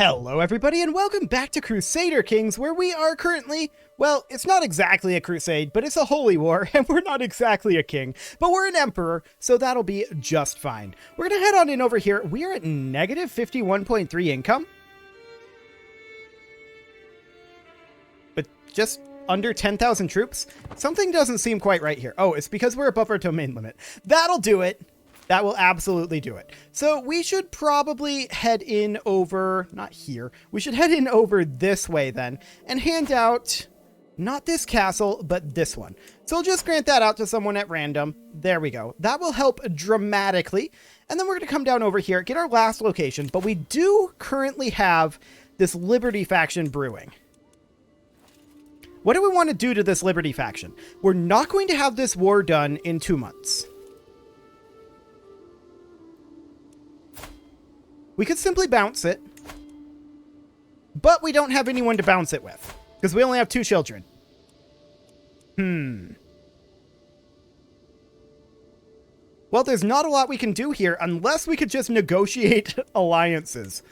Hello everybody and welcome back to Crusader Kings, where we are currently, well, it's not exactly a crusade, but it's a holy war, and we're not exactly a king, but we're an emperor, so that'll be just fine. We're gonna head on in over here. We are at negative 51.3 income, but just under 10,000 troops. Something doesn't seem quite right here. Oh, it's because we're above our domain limit. That'll do it. That will absolutely do it. So we should probably head in over, not here, we should head in over this way then and hand out, not this castle, but this one. So we'll just grant that out to someone at random. There we go. That will help dramatically. And then we're going to come down over here, get our last location, but we do currently have this Liberty faction brewing. What do we want to do to this Liberty faction? We're not going to have this war done in 2 months. We could simply bounce it, but we don't have anyone to bounce it with, because we only have 2 children. Well, there's not a lot we can do here, unless we could just negotiate alliances.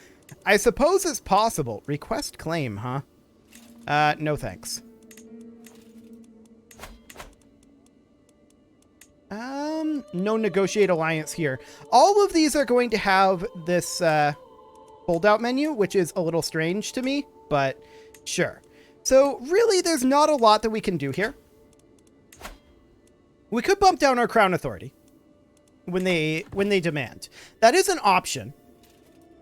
I suppose it's possible. Request claim, huh? No thanks. No negotiate alliance here. All of these are going to have this fold-out menu, which is a little strange to me, but sure. So really, there's not a lot that we can do here. We could bump down our crown authority when they demand. That is an option.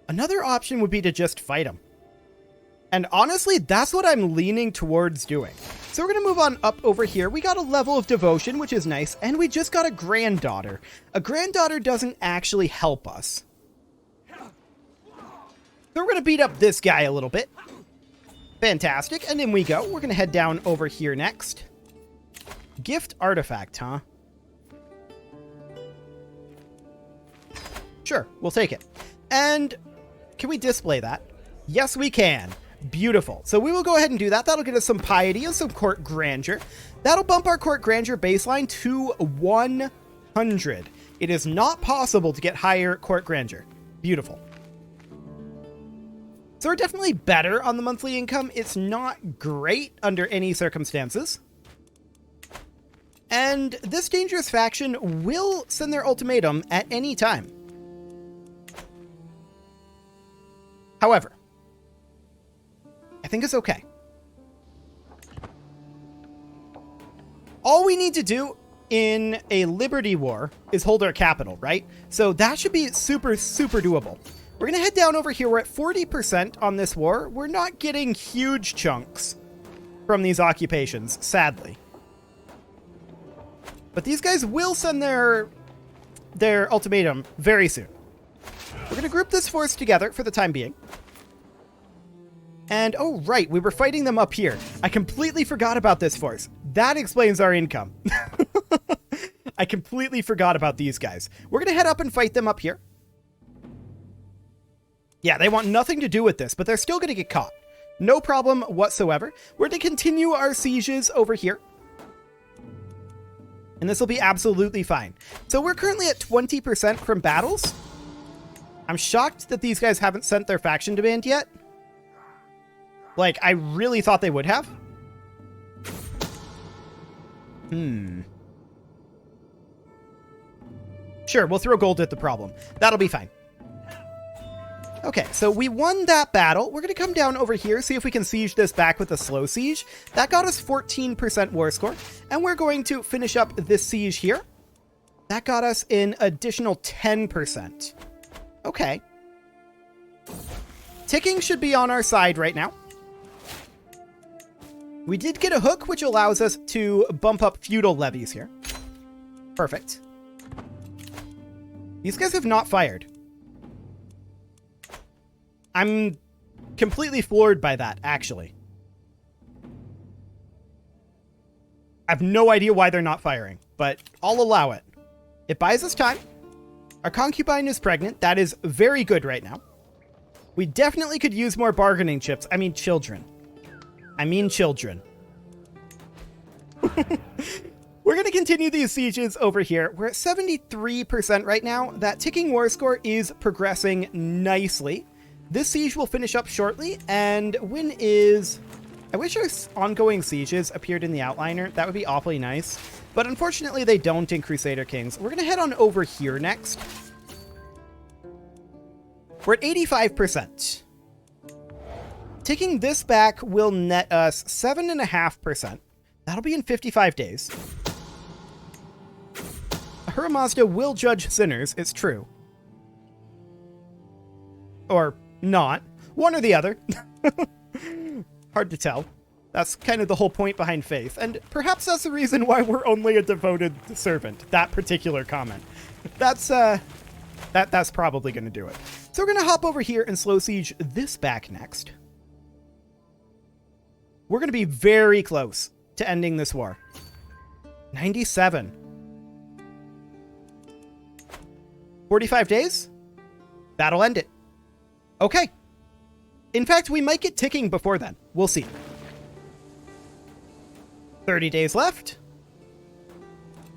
Another option would be to just fight them. And honestly, that's what I'm leaning towards doing. So we're going to move on up over here. We got a level of devotion, which is nice. And we just got a granddaughter. A granddaughter doesn't actually help us. So we're going to beat up this guy a little bit. Fantastic. And in we go. We're going to head down over here next. Gift artifact, huh? Sure, we'll take it. And can we display that? Yes, we can. Beautiful. So we will go ahead and do that. That'll get us some piety and some court grandeur. That'll bump our court grandeur baseline to 100. It is not possible to get higher court grandeur. Beautiful. So we're definitely better on the monthly income. It's not great under any circumstances. And this dangerous faction will send their ultimatum at any time. However, I think it's okay. All we need to do in a Liberty War is hold our capital, right? So that should be super, super doable. We're going to head down over here. We're at 40% on this war. We're not getting huge chunks from these occupations, sadly. But these guys will send their ultimatum very soon. We're going to group this force together for the time being. And, oh, right, we were fighting them up here. I completely forgot about this force. That explains our income. I completely forgot about these guys. We're going to head up and fight them up here. Yeah, they want nothing to do with this, but they're still going to get caught. No problem whatsoever. We're going to continue our sieges over here. And this will be absolutely fine. So we're currently at 20% from battles. I'm shocked that these guys haven't sent their faction demand yet. Like, I really thought they would have. Sure, we'll throw gold at the problem. That'll be fine. Okay, so we won that battle. We're going to come down over here, see if we can siege this back with a slow siege. That got us 14% war score. And we're going to finish up this siege here. That got us an additional 10%. Okay. Ticking should be on our side right now. We did get a hook, which allows us to bump up feudal levies here. Perfect. These guys have not fired. I'm completely floored by that, actually. I have no idea why they're not firing, but I'll allow it. It buys us time. Our concubine is pregnant. That is very good right now. We definitely could use more bargaining chips. I mean, children. We're going to continue these sieges over here. We're at 73% right now. That ticking war score is progressing nicely. This siege will finish up shortly, and when is... I wish our ongoing sieges appeared in the outliner. That would be awfully nice. But unfortunately, they don't in Crusader Kings. We're going to head on over here next. We're at 85%. Taking this back will net us 7.5%. That'll be in 55 days. Ahura Mazda will judge sinners, it's true. Or not. One or the other. Hard to tell. That's kind of the whole point behind faith. And perhaps that's the reason why we're only a devoted servant. That particular comment. That's probably going to do it. So we're going to hop over here and slow siege this back next. We're going to be very close to ending this war. 97. 45 days? That'll end it. Okay. In fact, we might get ticking before then. We'll see. 30 days left.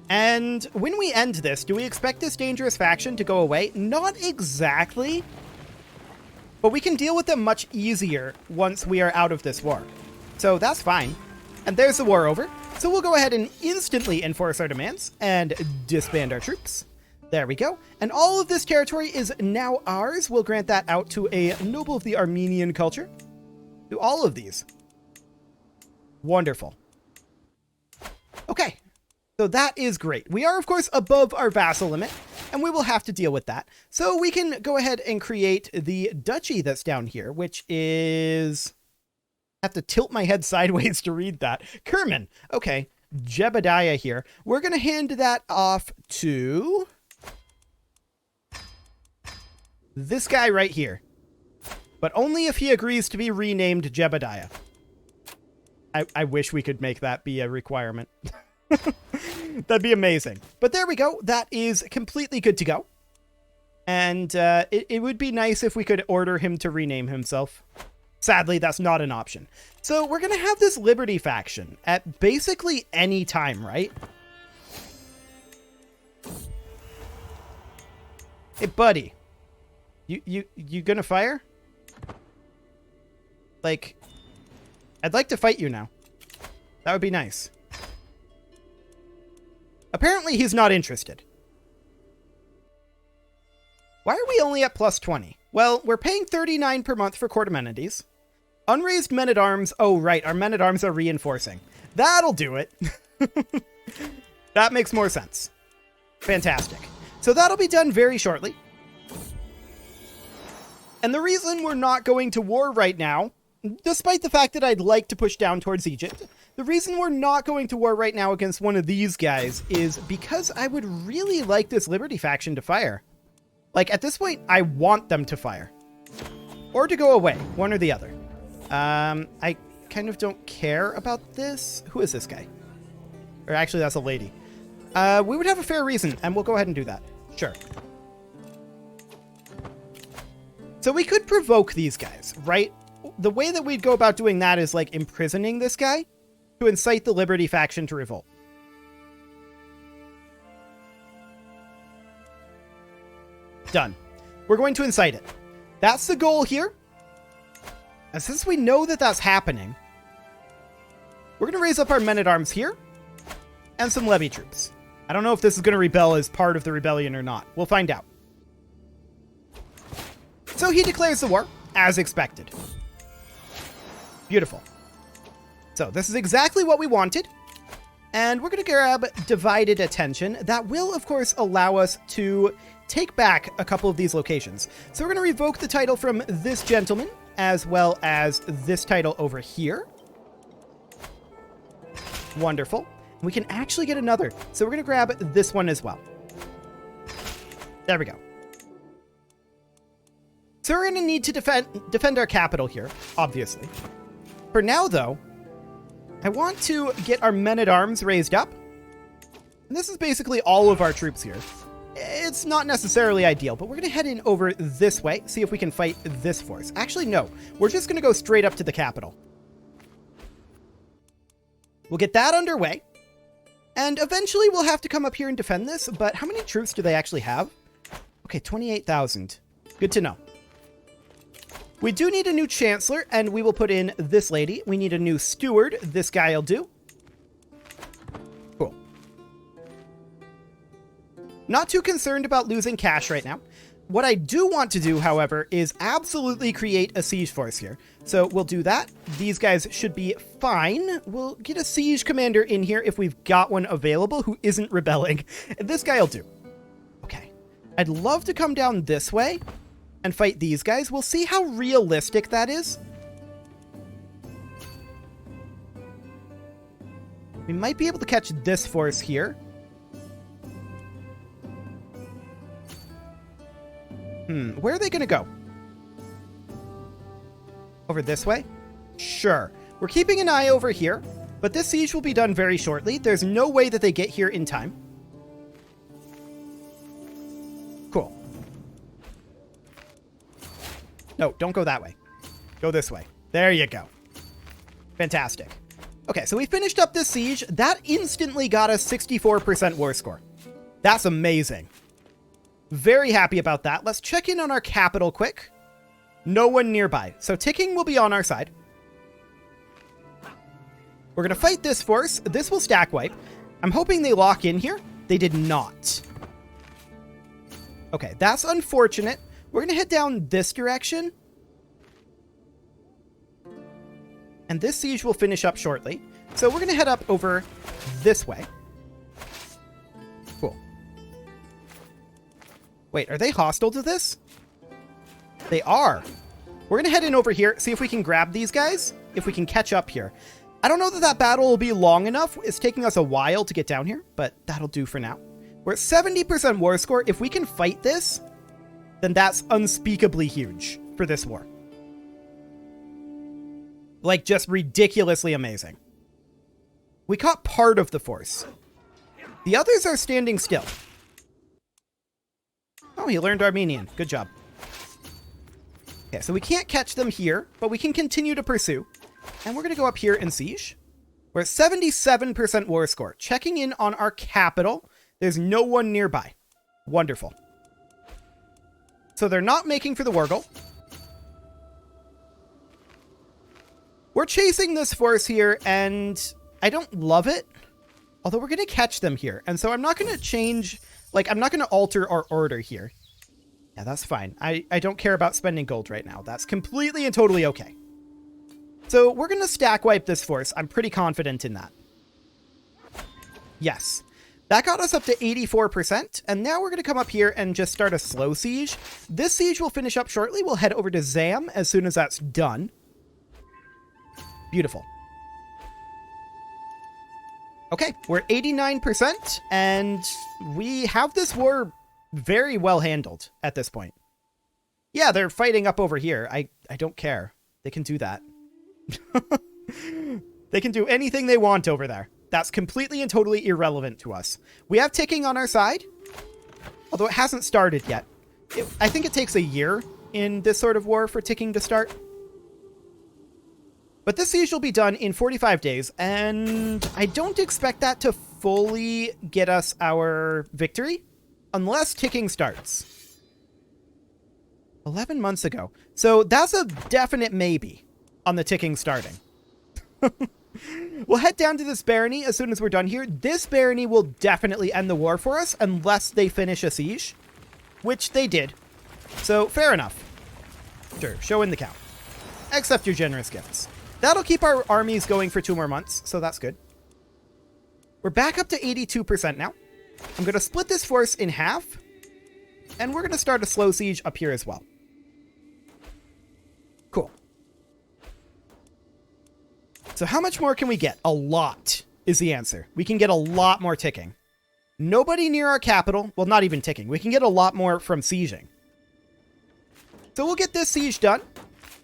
And when we end this, do we expect this dangerous faction to go away? Not exactly. But we can deal with them much easier once we are out of this war. So that's fine. And there's the war over. So we'll go ahead and instantly enforce our demands and disband our troops. There we go. And all of this territory is now ours. We'll grant that out to a noble of the Armenian culture. Do all of these. Wonderful. Okay. So that is great. We are, of course, above our vassal limit, and we will have to deal with that. So we can go ahead and create the duchy that's down here, which is... I have to tilt my head sideways to read that. Kerman. Okay. Jebediah here. We're going to hand that off to... this guy right here. But only if he agrees to be renamed Jebediah. I wish we could make that be a requirement. That'd be amazing. But there we go. That is completely good to go. And it would be nice if we could order him to rename himself. Sadly, that's not an option. So we're going to have this Liberty faction at basically any time, right? Hey, buddy. You gonna fire? Like, I'd like to fight you now. That would be nice. Apparently he's not interested. Why are we only at plus 20? Well, we're paying 39 per month for court amenities. Unraised men-at-arms. Oh, right. Our men-at-arms are reinforcing. That'll do it. That makes more sense. Fantastic. So that'll be done very shortly. And the reason we're not going to war right now, despite the fact that I'd like to push down towards Egypt, the reason we're not going to war right now against one of these guys is because I would really like this Liberty faction to fire. Like, at this point, I want them to fire. Or to go away, one or the other. I kind of don't care about this. Who is this guy? Or actually, that's a lady. We would have a fair reason, and we'll go ahead and do that. Sure. So we could provoke these guys, right? The way that we'd go about doing that is like imprisoning this guy to incite the Liberty faction to revolt. Done. We're going to incite it. That's the goal here. And since we know that that's happening, we're going to raise up our men-at-arms here and some levy troops. I don't know if this is going to rebel as part of the rebellion or not. We'll find out. So he declares the war, as expected. Beautiful. So this is exactly what we wanted. And we're going to grab divided attention. That will, of course, allow us to take back a couple of these locations. So we're going to revoke the title from this gentleman, as well as this title over here. Wonderful. We can actually get another. So we're going to grab this one as well. There we go. So we're going to need to defend our capital here, obviously. For now, though, I want to get our men-at-arms raised up. And this is basically all of our troops here. It's not necessarily ideal, but we're going to head in over this way, see if we can fight this force. Actually, no. We're just going to go straight up to the capital. We'll get that underway. And eventually we'll have to come up here and defend this, but how many troops do they actually have? Okay, 28,000. Good to know. We do need a new chancellor, and we will put in this lady. We need a new steward. This guy will do. Cool. Not too concerned about losing cash right now. What I do want to do, however, is absolutely create a siege force here. So we'll do that. These guys should be fine. We'll get a siege commander in here if we've got one available who isn't rebelling. This guy will do. Okay. I'd love to come down this way and fight these guys. We'll see how realistic that is. We might be able to catch this force here. Where are they going to go? Over this way? Sure. We're keeping an eye over here, but this siege will be done very shortly. There's no way that they get here in time. Cool. No, don't go that way. Go this way. There you go. Fantastic. Okay, so we finished up this siege. That instantly got us 64% war score. That's amazing. Very happy about that. Let's check in on our capital quick. No one nearby. So ticking will be on our side. We're going to fight this force. This will stack wipe. I'm hoping they lock in here. They did not. Okay, that's unfortunate. We're going to head down this direction. And this siege will finish up shortly. So we're going to head up over this way. Cool. Wait, are they hostile to this? They are. We're going to head in over here, see if we can grab these guys, if we can catch up here. I don't know that that battle will be long enough. It's taking us a while to get down here, but that'll do for now. We're at 70% war score. If we can fight this, then that's unspeakably huge for this war. Like, just ridiculously amazing. We caught part of the force. The others are standing still. Oh, he learned Armenian. Good job. Okay, so we can't catch them here, but we can continue to pursue. And we're going to go up here and siege. We're at 77% war score. Checking in on our capital. There's no one nearby. Wonderful. So they're not making for the Wargle. We're chasing this force here, and I don't love it. Although we're going to catch them here. And so I'm not going to change... Like, I'm not going to alter our order here. Yeah, that's fine. I don't care about spending gold right now. That's completely and totally okay. So we're going to stack wipe this force. I'm pretty confident in that. Yes. That got us up to 84%. And now we're going to come up here and just start a slow siege. This siege will finish up shortly. We'll head over to Zam as soon as that's done. Beautiful. Okay, we're at 89%, and we have this war very well handled at this point. Yeah, they're fighting up over here. I don't care. They can do that. They can do anything they want over there. That's completely and totally irrelevant to us. We have ticking on our side, although it hasn't started yet. I think it takes a year in this sort of war for ticking to start. But this siege will be done in 45 days, and I don't expect that to fully get us our victory unless ticking starts. 11 months ago. So that's a definite maybe on the ticking starting. We'll head down to this barony as soon as we're done here. This barony will definitely end the war for us unless they finish a siege, which they did. So fair enough. Sure, show in the count. Accept your generous gifts. That'll keep our armies going for 2 more months, so that's good. We're back up to 82% now. I'm going to split this force in half, and we're going to start a slow siege up here as well. Cool. So how much more can we get? A lot is the answer. We can get a lot more ticking. Nobody near our capital. Well, not even ticking. We can get a lot more from sieging. So we'll get this siege done.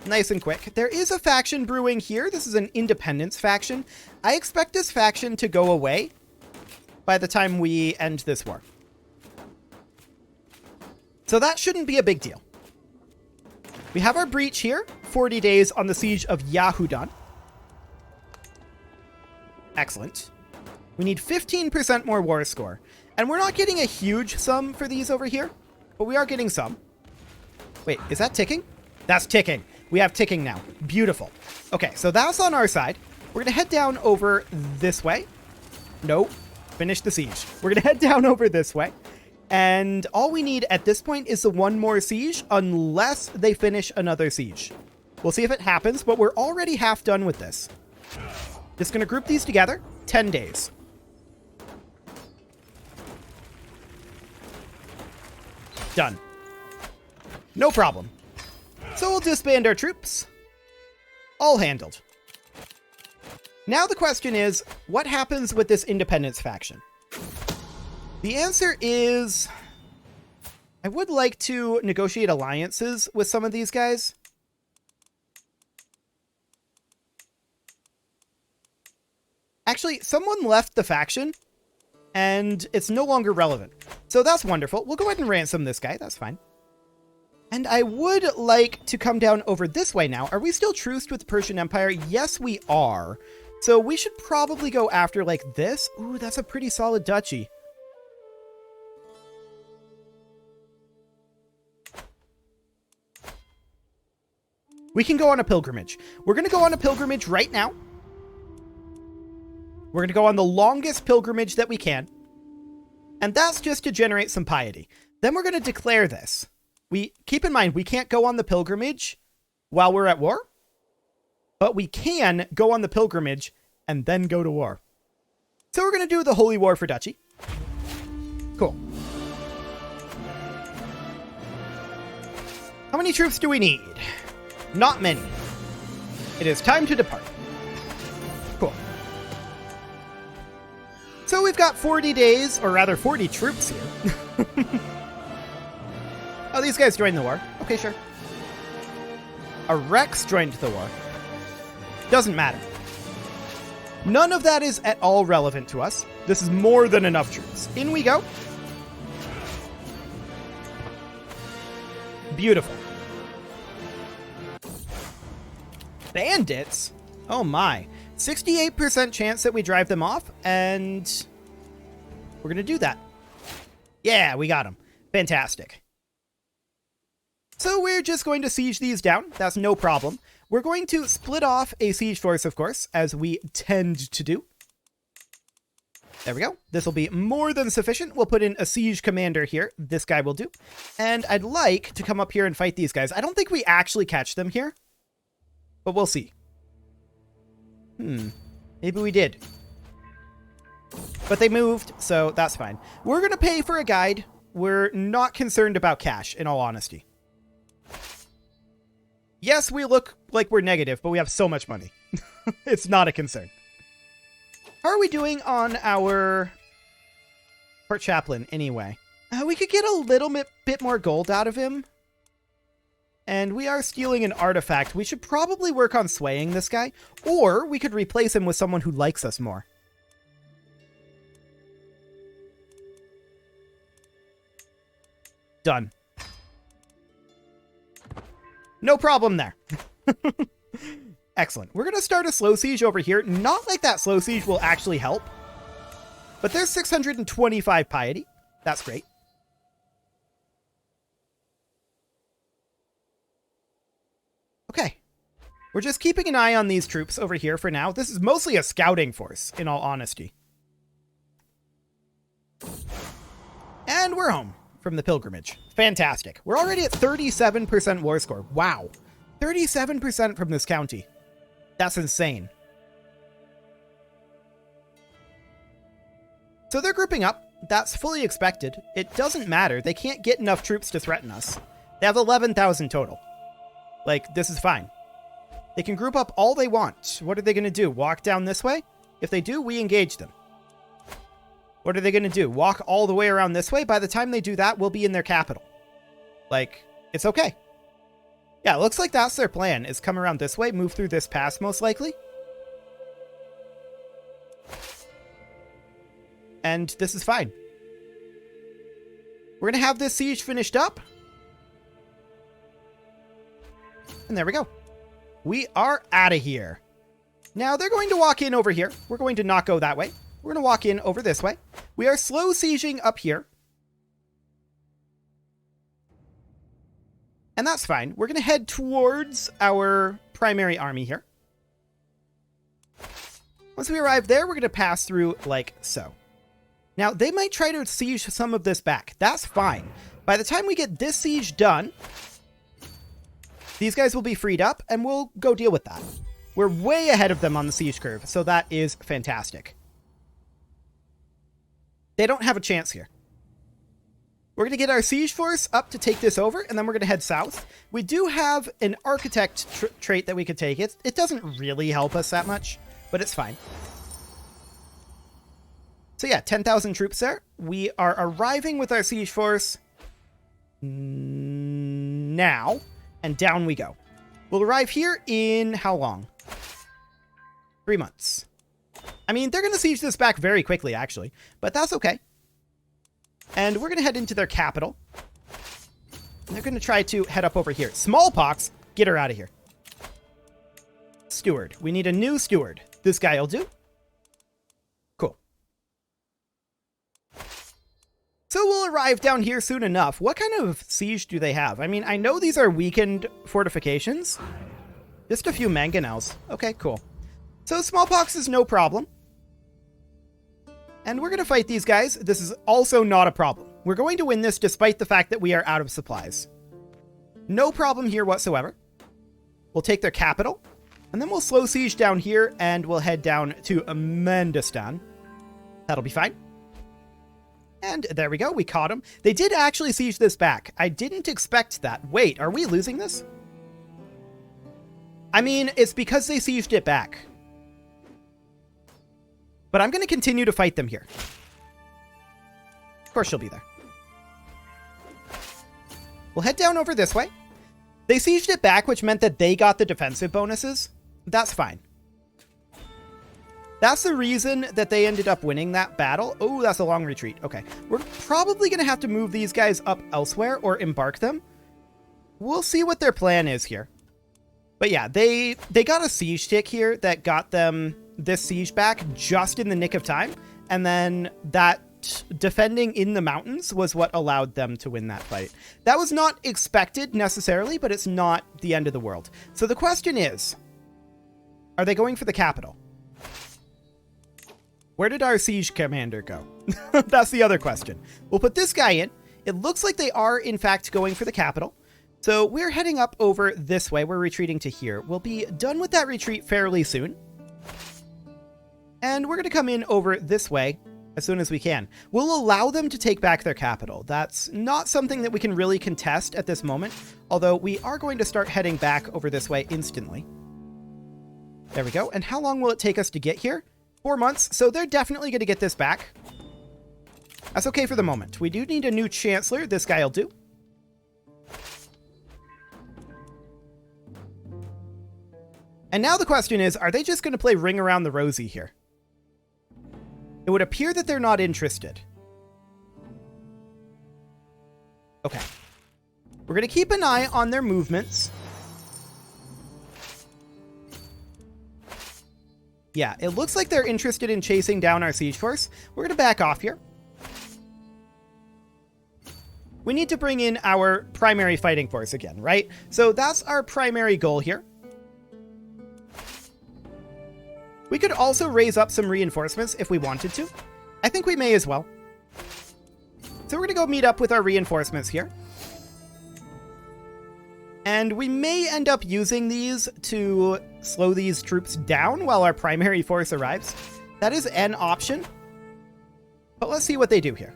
Nice and quick. There is a faction brewing here. This is an independence faction. I expect this faction to go away by the time we end this war. So that shouldn't be a big deal. We have our breach here. 40 days on the siege of Yahudan. Excellent. We need 15% more war score. And we're not getting a huge sum for these over here, but we are getting some. Wait, is that ticking? That's ticking. We have ticking now. Beautiful. Okay, so that's on our side. We're going to head down over this way. Nope. Finish the siege. We're going to head down over this way. And all we need at this point is the one more siege, unless they finish another siege. We'll see if it happens, but we're already half done with this. Just going to group these together. 10 days. Done. No problem. So we'll disband our troops. All handled. Now the question is, what happens with this independence faction? The answer is, I would like to negotiate alliances with some of these guys. Actually, someone left the faction, and it's no longer relevant. So that's wonderful. We'll go ahead and ransom this guy. That's fine. And I would like to come down over this way now. Are we still truced with the Persian Empire? Yes, we are. So we should probably go after like this. Ooh, that's a pretty solid duchy. We can go on a pilgrimage. We're going to go on a pilgrimage right now. We're going to go on the longest pilgrimage that we can. And that's just to generate some piety. Then we're going to declare this. Keep in mind, we can't go on the pilgrimage while we're at war. But we can go on the pilgrimage and then go to war. So we're going to do the Holy War for Duchy. Cool. How many troops do we need? Not many. It is time to depart. Cool. So we've got 40 days, or rather 40 troops here. Oh, these guys joined the war. Okay, sure. A Rex joined the war. Doesn't matter. None of that is at all relevant to us. This is more than enough troops. In we go. Beautiful. Bandits? Oh my. 68% chance that we drive them off, and we're going to do that. Yeah, we got them. Fantastic. So we're just going to siege these down. That's no problem. We're going to split off a siege force, of course, as we tend to do. There we go. This will be more than sufficient. We'll put in a siege commander here. This guy will do. And I'd like to come up here and fight these guys. I don't think we actually catch them here, but we'll see. Maybe we did. But they moved, so that's fine. We're going to pay for a guide. We're not concerned about cash, in all honesty. Yes, we look like we're negative, but we have so much money. It's not a concern. How are we doing on our court chaplain, anyway? We could get a little bit more gold out of him. And we are stealing an artifact. We should probably work on swaying this guy. Or we could replace him with someone who likes us more. Done. No problem there. Excellent. We're going to start a slow siege over here. Not like that slow siege will actually help. But there's 625 piety. That's great. Okay. We're just keeping an eye on these troops over here for now. This is mostly a scouting force, in all honesty. And we're home from the pilgrimage. Fantastic. We're already at 37% war score. Wow. 37% from this county. That's insane. So they're grouping up. That's fully expected. It doesn't matter. They can't get enough troops to threaten us. They have 11,000 total. Like, this is fine. They can group up all they want. What are they going to do? Walk down this way? If they do, we engage them. What are they going to do? Walk all the way around this way? By the time they do that, we'll be in their capital. Like, it's okay. Yeah, it looks like that's their plan, is come around this way, move through this pass, most likely. And this is fine. We're going to have this siege finished up. And there we go. We are out of here. Now, they're going to walk in over here. We're going to not go that way. We're going to walk in over this way. We are slow sieging up here. And that's fine. We're going to head towards our primary army here. Once we arrive there, we're going to pass through like so. Now, they might try to siege some of this back. That's fine. By the time we get this siege done, these guys will be freed up, and we'll go deal with that. We're way ahead of them on the siege curve, so that is fantastic. They don't have a chance here. We're going to get our siege force up to take this over, and then we're going to head south. We do have an architect trait that we could take. It doesn't really help us that much, but it's fine. So yeah, 10,000 troops there. We are arriving with our siege force now, and down we go. We'll arrive here in how long? 3 months. I mean, they're going to siege this back very quickly, actually, but that's okay. And we're going to head into their capital. They're going to try to head up over here. Smallpox, get her out of here. Steward. We need a new steward. This guy will do. Cool. So we'll arrive down here soon enough. What kind of siege do they have? I mean, I know these are weakened fortifications. Just a few mangonels. Okay, cool. So smallpox is no problem. And we're going to fight these guys. This is also not a problem. We're going to win this despite the fact that we are out of supplies. No problem here whatsoever. We'll take their capital. And then we'll slow siege down here. And we'll head down to Amandistan. That'll be fine. And there we go. We caught them. They did actually siege this back. I didn't expect that. Wait, are we losing this? I mean, it's because they sieged it back. But I'm going to continue to fight them here. Of course she'll be there. We'll head down over this way. They sieged it back, which meant that they got the defensive bonuses. That's fine. That's the reason that they ended up winning that battle. Oh, that's a long retreat. Okay. We're probably going to have to move these guys up elsewhere or embark them. We'll see what their plan is here. But yeah, they got a siege tick here that got them this siege back just in the nick of time. And then that defending in the mountains was what allowed them to win that fight. That was not expected necessarily, but it's not the end of the world. So the question is, are they going for the capital? Where did our siege commander go? That's the other question. We'll put this guy in. It looks like they are, in fact, going for the capital. So we're heading up over this way. We're retreating to here. We'll be done with that retreat fairly soon. And we're going to come in over this way as soon as we can. We'll allow them to take back their capital. That's not something that we can really contest at this moment, although we are going to start heading back over this way instantly. There we go. And how long will it take us to get here? 4 months. So they're definitely going to get this back. That's okay for the moment. We do need a new chancellor. This guy will do. And now the question is, are they just going to play Ring Around the Rosie here? It would appear that they're not interested. Okay. We're going to keep an eye on their movements. Yeah, it looks like they're interested in chasing down our siege force. We're going to back off here. We need to bring in our primary fighting force again, right? So that's our primary goal here. We could also raise up some reinforcements if we wanted to. I think we may as well. So we're going to go meet up with our reinforcements here. And we may end up using these to slow these troops down while our primary force arrives. That is an option. But let's see what they do here.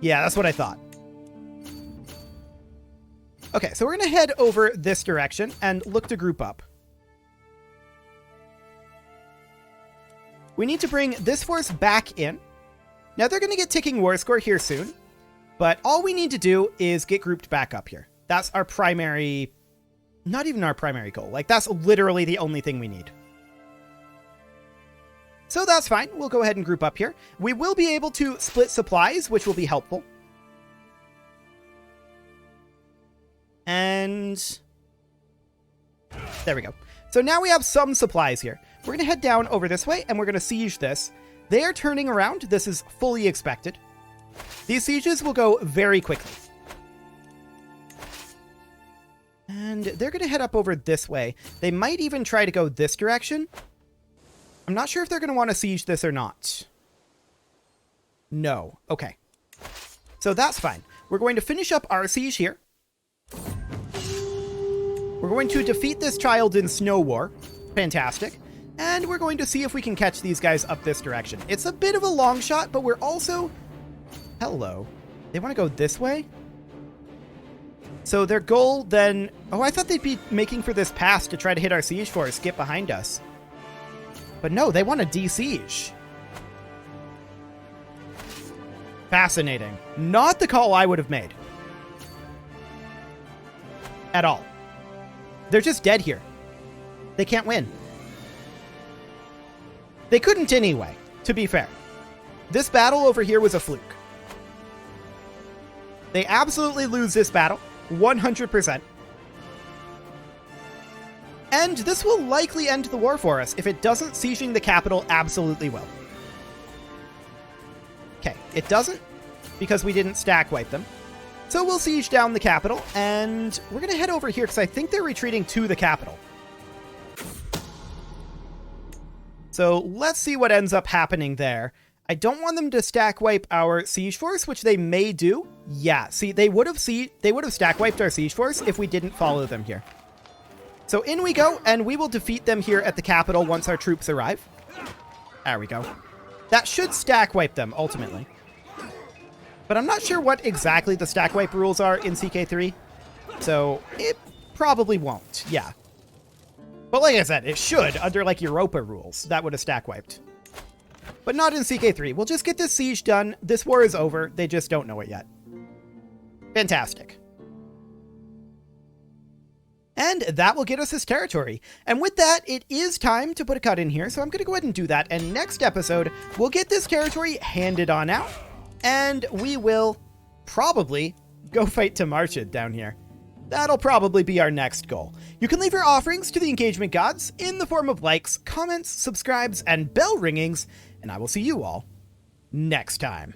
Yeah, that's what I thought. Okay, so we're going to head over this direction and look to group up. We need to bring this force back in. Now, they're going to get ticking war score here soon. But all we need to do is get grouped back up here. That's our primary... Not even our primary goal. Like, that's literally the only thing we need. So that's fine. We'll go ahead and group up here. We will be able to split supplies, which will be helpful. And... there we go. So now we have some supplies here. We're going to head down over this way, and we're going to siege this. They are turning around. This is fully expected. These sieges will go very quickly. And they're going to head up over this way. They might even try to go this direction. I'm not sure if they're going to want to siege this or not. No. Okay. So that's fine. We're going to finish up our siege here. We're going to defeat this child in Snow War. Fantastic. And we're going to see if we can catch these guys up this direction. It's a bit of a long shot, but we're also... Hello. They want to go this way? So their goal then... Oh, I thought they'd be making for this pass to try to hit our siege force, get behind us. But no, they want to de-siege. Fascinating. Not the call I would have made. At all. They're just dead here. They can't win. They couldn't anyway, to be fair. This battle over here was a fluke. They absolutely lose this battle, 100%. And this will likely end the war for us. If it doesn't, sieging the capital absolutely will. Okay, it doesn't, because we didn't stack wipe them. So we'll siege down the capital, and we're going to head over here, because I think they're retreating to the capital. So let's see what ends up happening there. I don't want them to stack wipe our siege force, which they may do. Yeah, see, they would have stack wiped our siege force if we didn't follow them here. So in we go, and we will defeat them here at the capital once our troops arrive. There we go. That should stack wipe them, ultimately. But I'm not sure what exactly the stack wipe rules are in CK3. So it probably won't, yeah. But like I said, it should, under like Europa rules. That would have stack wiped. But not in CK3. We'll just get this siege done. This war is over. They just don't know it yet. Fantastic. And that will get us this territory. And with that, it is time to put a cut in here. So I'm going to go ahead and do that. And next episode, we'll get this territory handed on out. And we will probably go fight Tamarchid down here. That'll probably be our next goal. You can leave your offerings to the engagement gods in the form of likes, comments, subscribes, and bell ringings. And I will see you all next time.